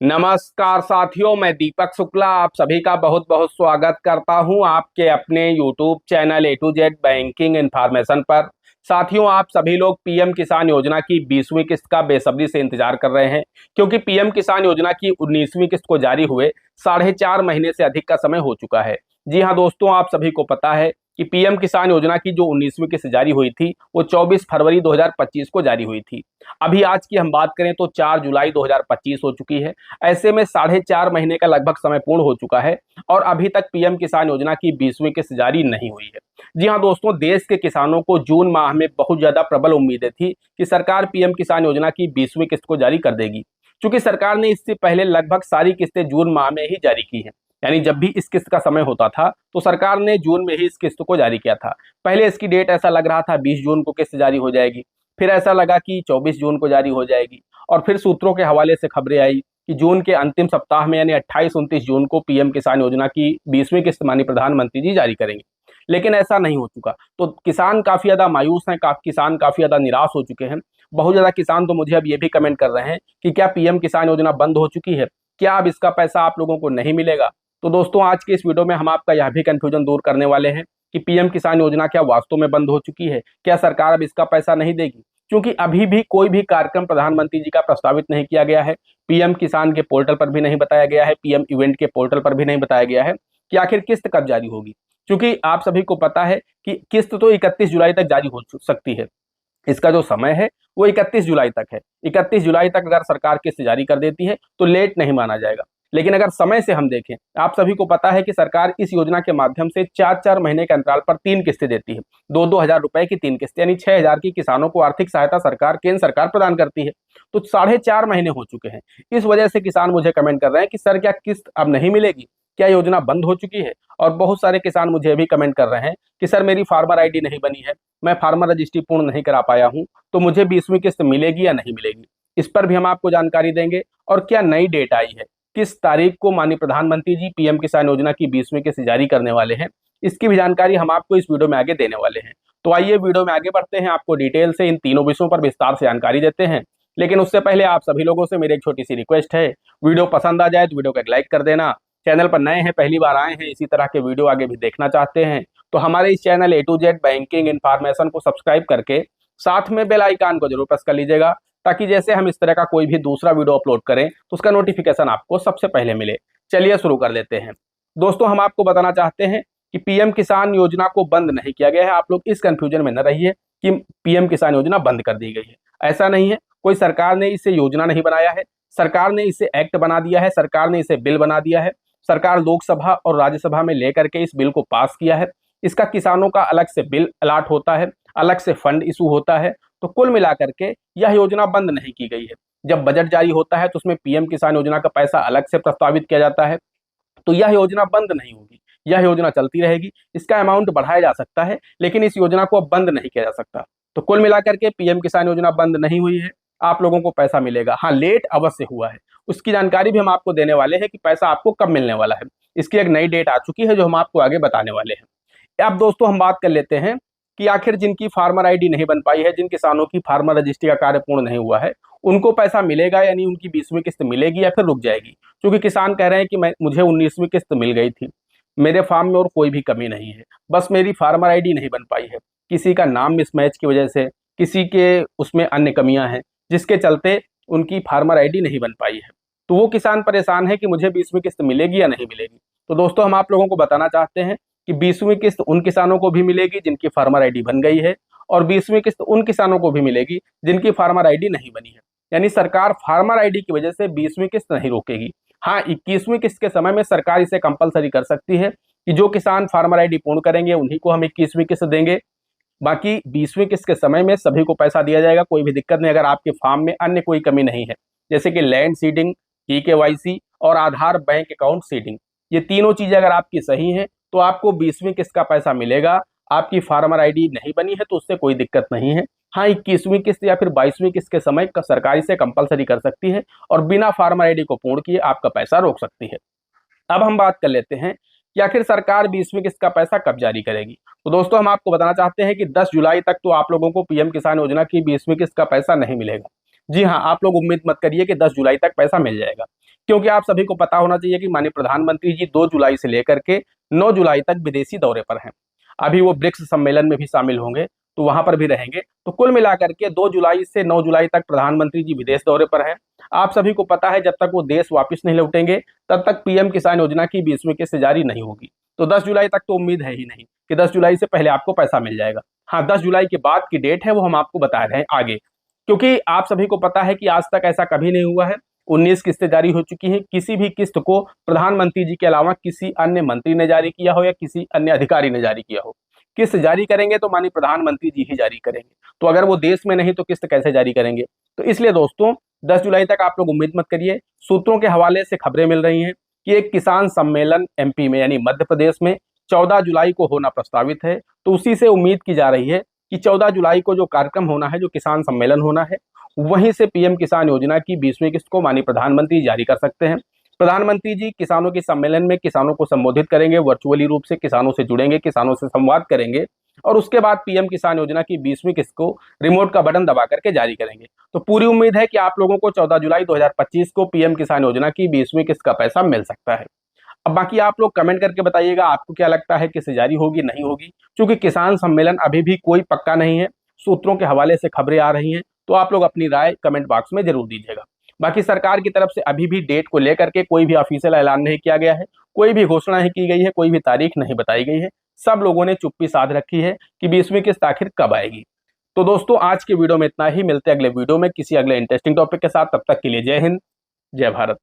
नमस्कार साथियों, मैं दीपक शुक्ला आप सभी का बहुत बहुत स्वागत करता हूं आपके अपने YouTube channel A to Z banking information पर। साथियों, आप सभी लोग पीएम किसान योजना की 20वीं किस्त का बेसब्री से इंतजार कर रहे हैं, क्योंकि पीएम किसान योजना की 19वीं किस्त को जारी हुए 4.5 महीने से अधिक का समय हो चुका है। जी हां दोस्तों, आप सभी को पता है कि पीएम किसान योजना की जो 19वीं किस्त जारी हुई थी वो 24 फरवरी 2025 को जारी हुई थी। अभी आज की हम बात करें तो 4 जुलाई 2025 हो चुकी है। ऐसे में 4.5 महीने का लगभग समय पूर्ण हो चुका है और अभी तक पीएम किसान योजना की 20वीं किस्त जारी नहीं हुई है। जी हां दोस्तों, देश के किसानों को जून माह में बहुत ज्यादा प्रबल उम्मीदें थी कि सरकार पीएम किसान योजना की 20वीं किस्त को जारी कर देगी। चूंकि सरकार ने इससे पहले लगभग सारी किस्तें जून माह में ही जारी की हैं, यानी जब भी इस किस्त का समय होता था तो सरकार ने जून में ही इस किस्त को जारी किया था। पहले इसकी डेट ऐसा लग रहा था 20 जून को किस्त जारी हो जाएगी, फिर ऐसा लगा कि 24 जून को जारी हो जाएगी, और फिर सूत्रों के हवाले से खबरें आई कि जून के अंतिम सप्ताह में यानी 28-29 जून को पीएम किसान योजना की 20वीं किस्त माननीय प्रधानमंत्री जी जारी करेंगे। लेकिन ऐसा नहीं हो चुका, तो किसान काफी ज्यादा मायूस हैं, किसान काफी ज्यादा निराश हो चुके हैं। बहुत ज्यादा किसान तो मुझे अब ये भी कमेंट कर रहे हैं कि क्या पीएम किसान योजना बंद हो चुकी है, क्या अब इसका पैसा आप लोगों को नहीं मिलेगा। तो दोस्तों, आज के इस वीडियो में हम आपका यह भी कंफ्यूजन दूर करने वाले हैं कि पीएम किसान योजना क्या वास्तव में बंद हो चुकी है, क्या सरकार अब इसका पैसा नहीं देगी। क्योंकि अभी भी कोई भी कार्यक्रम प्रधानमंत्री जी का प्रस्तावित नहीं किया गया है, पीएम किसान के पोर्टल पर भी नहीं बताया गया है, पीएम इवेंट के पोर्टल पर भी नहीं बताया गया है कि आखिर किस्त कब जारी होगी। क्योंकि आप सभी को पता है कि किस्त तो 31 जुलाई तक जारी हो सकती है, इसका जो समय है वो 31 जुलाई तक है। 31 जुलाई तक अगर सरकार किस्त जारी कर देती है तो लेट नहीं माना जाएगा। लेकिन अगर समय से हम देखें, आप सभी को पता है कि सरकार इस योजना के माध्यम से 4-4 महीने के अंतराल पर 3 किस्तें देती है। 2-2 हजार रुपए की 3 किस्तें, यानी 6 हजार की किसानों को आर्थिक सहायता सरकार, केंद्र सरकार प्रदान करती है। तो 4.5 महीने हो चुके हैं। इस वजह से किसान मुझे कमेंट कर रहे हैं कि सर क्या किस्त अब नहीं मिलेगी, क्या योजना बंद हो चुकी है। और बहुत सारे किसान मुझे भी कमेंट कर रहे हैं कि सर मेरी फार्मर आईडी नहीं बनी है, मैं फार्मर रजिस्ट्री पूर्ण नहीं करा पाया हूं, तो मुझे 20वीं किस्त मिलेगी या नहीं मिलेगी। इस पर भी हम आपको जानकारी देंगे। और क्या नई डेट आई है, किस तारीख को माननीय प्रधानमंत्री जी पीएम किसान योजना की 20वीं किस्त जारी करने वाले हैं, इसकी भी जानकारी हम आपको इस वीडियो में आगे देने वाले हैं। तो आइए वीडियो में आगे बढ़ते हैं, आपको डिटेल से इन तीनों विषयों पर विस्तार से जानकारी देते हैं। लेकिन उससे पहले आप सभी लोगों से मेरी एक छोटी सी रिक्वेस्ट है, वीडियो पसंद आ जाए तो वीडियो को एक लाइक कर देना। चैनल पर नए हैं, पहली बार आए हैं, इसी तरह के वीडियो आगे भी देखना चाहते हैं तो हमारे इस channel A to Z banking information को सब्सक्राइब करके साथ में बेल आइकन को जरूर प्रेस कर लीजिएगा, ताकि जैसे हम इस तरह का कोई भी दूसरा वीडियो अपलोड करें तो उसका नोटिफिकेशन आपको सबसे पहले मिले। चलिए शुरू कर लेते हैं। दोस्तों, हम आपको बताना चाहते हैं कि पीएम किसान योजना को बंद नहीं किया गया है। आप लोग इस कंफ्यूजन में न रहिए कि पीएम किसान योजना बंद कर दी गई है, ऐसा नहीं है। कोई सरकार ने इसे योजना नहीं बनाया है, सरकार ने इसे एक्ट बना दिया है, सरकार ने इसे बिल बना दिया है। सरकार लोकसभा और राज्यसभा में लेकर के इस बिल को पास किया है। इसका किसानों का अलग से बिल अलॉट होता है, अलग से फंड इशू होता है। तो कुल मिलाकर के यह योजना बंद नहीं की गई है। जब बजट जारी होता है तो उसमें पीएम किसान योजना का पैसा अलग से प्रस्तावित किया जाता है। तो यह योजना बंद नहीं होगी, यह योजना चलती रहेगी। इसका अमाउंट बढ़ाया जा सकता है, लेकिन इस योजना को अब बंद नहीं किया जा सकता। तो कुल मिलाकर के पीएम किसान योजना बंद नहीं हुई है, आप लोगों को पैसा मिलेगा। हाँ, लेट अवश्य हुआ है, उसकी जानकारी भी हम आपको देने वाले हैं कि पैसा आपको कब मिलने वाला है। इसकी एक नई डेट आ चुकी है जो हम आपको आगे बताने वाले हैं। अब दोस्तों, हम बात कर लेते हैं कि आखिर जिनकी फार्मर आईडी नहीं बन पाई है, जिन किसानों की फार्मर रजिस्ट्री का कार्य पूर्ण नहीं हुआ है, उनको पैसा मिलेगा, यानी उनकी 20वीं किस्त मिलेगी या फिर रुक जाएगी। क्योंकि किसान कह रहे हैं कि मुझे 19वीं किस्त मिल गई थी, मेरे फार्म में और कोई भी कमी नहीं है, बस मेरी फार्मर आईडी नहीं बन पाई है। किसी का नाम मिसमैच की वजह से, किसी के उसमें अन्य कमियां हैं, जिसके चलते उनकी फार्मर आईडी नहीं बन पाई है। तो वो किसान परेशान है कि मुझे 20वीं किस्त मिलेगी या नहीं मिलेगी। तो दोस्तों, हम आप लोगों को बताना चाहते हैं कि 20वीं किस्त उन किसानों को भी मिलेगी जिनकी फार्मर आईडी बन गई है, और 20वीं किस्त उन किसानों को भी मिलेगी जिनकी फार्मर आईडी नहीं बनी है। यानी सरकार फार्मर आईडी की वजह से 20वीं किस्त नहीं रोकेगी। हाँ, 21वीं किस्त के समय में सरकार इसे कंपलसरी कर सकती है कि जो किसान फार्मर आईडी पूर्ण करेंगे उन्हीं को हम 21वीं किस्त देंगे। बाकी 20वीं किस्त के समय में सभी को पैसा दिया जाएगा, कोई भी दिक्कत नहीं, अगर आपके फार्म में अन्य कोई कमी नहीं है, जैसे कि लैंड सीडिंग, ई-केवाईसी और आधार बैंक अकाउंट सीडिंग। ये तीनों चीजें अगर आपकी सही हैं तो आपको 20वीं किस्त का पैसा मिलेगा। आपकी फार्मर आईडी नहीं बनी है तो उससे कोई दिक्कत नहीं है। हाँ, 21वीं किस्त या फिर 22वीं किस्त के समय का सरकार इसे कंपलसरी कर सकती है और बिना फार्मर आईडी को पूर्ण किए आपका पैसा रोक सकती है। अब हम बात कर लेते हैं कि आखिर सरकार 20वीं किस्त का पैसा कब जारी करेगी। तो दोस्तों, हम आपको बताना चाहते हैं कि 10 जुलाई तक तो आप लोगों को पीएम किसान योजना की 20वीं किस्त का पैसा नहीं मिलेगा। जी हाँ, आप लोग उम्मीद मत करिए कि 10 जुलाई तक पैसा मिल जाएगा, क्योंकि आप सभी को पता होना चाहिए कि माननीय प्रधानमंत्री जी 2 जुलाई से लेकर के 9 जुलाई तक विदेशी दौरे पर हैं। अभी वो ब्रिक्स सम्मेलन में भी शामिल होंगे, तो वहां पर भी रहेंगे। तो कुल मिलाकर के 2 जुलाई से 9 जुलाई तक प्रधानमंत्री जी विदेश दौरे पर हैं। आप सभी को पता है जब तक वो देश वापस नहीं लौटेंगे तब तक पीएम किसान योजना की 20वीं किस्त जारी नहीं होगी। तो 10 जुलाई तक तो उम्मीद है ही नहीं कि 10 जुलाई से पहले आपको पैसा मिल जाएगा। हाँ, 10 जुलाई के बाद की डेट है वो हम आपको बता रहे हैं आगे, क्योंकि आप सभी को पता है कि आज तक ऐसा कभी नहीं हुआ है। 19 किस्तें जारी हो चुकी हैं, किसी भी किस्त को प्रधानमंत्री जी के अलावा किसी अन्य मंत्री ने जारी किया हो या किसी अन्य अधिकारी ने जारी किया हो। किस्त जारी करेंगे तो माननीय प्रधानमंत्री जी ही जारी करेंगे। तो अगर वो देश में नहीं तो किस्त कैसे जारी करेंगे। तो इसलिए दोस्तों 10 जुलाई तक आप लोग उम्मीद मत करिए। सूत्रों के हवाले से खबरें मिल रही हैं कि एक किसान सम्मेलन एमपी में यानी मध्य प्रदेश में 14 जुलाई को होना प्रस्तावित है। तो उसी से उम्मीद की जा रही है कि 14 जुलाई को जो कार्यक्रम होना है, जो किसान सम्मेलन होना है, वहीं से पीएम किसान योजना की 20वीं किस्त को माननीय प्रधानमंत्री जारी कर सकते हैं। प्रधानमंत्री जी किसानों के सम्मेलन में किसानों को संबोधित करेंगे, वर्चुअली रूप से किसानों से जुड़ेंगे, किसानों से संवाद करेंगे और उसके बाद पीएम किसान योजना की 20वीं किस्त को रिमोट का बटन दबा करके जारी करेंगे। तो पूरी उम्मीद है कि आप लोगों को 14 जुलाई 2025 को पीएम किसान योजना की 20वीं किस्त का पैसा मिल सकता है। अब बाकी आप लोग कमेंट करके बताइएगा आपको क्या लगता है किस्त जारी होगी नहीं होगी, क्योंकि किसान सम्मेलन अभी भी कोई पक्का नहीं है। सूत्रों के हवाले से खबरें आ रही हैं, तो आप लोग अपनी राय कमेंट बॉक्स में जरूर दीजिएगा। बाकी सरकार की तरफ से अभी भी डेट को लेकर के कोई भी ऑफिशियल ऐलान नहीं किया गया है, कोई भी घोषणा नहीं की गई है, कोई भी तारीख नहीं बताई गई है। सब लोगों ने चुप्पी साध रखी है कि 20वीं किस्त आखिर कब आएगी। तो दोस्तों आज के वीडियो में इतना ही, मिलते हैं अगले वीडियो में किसी अगले इंटरेस्टिंग टॉपिक के साथ। तब तक के लिए जय हिंद, जय भारत।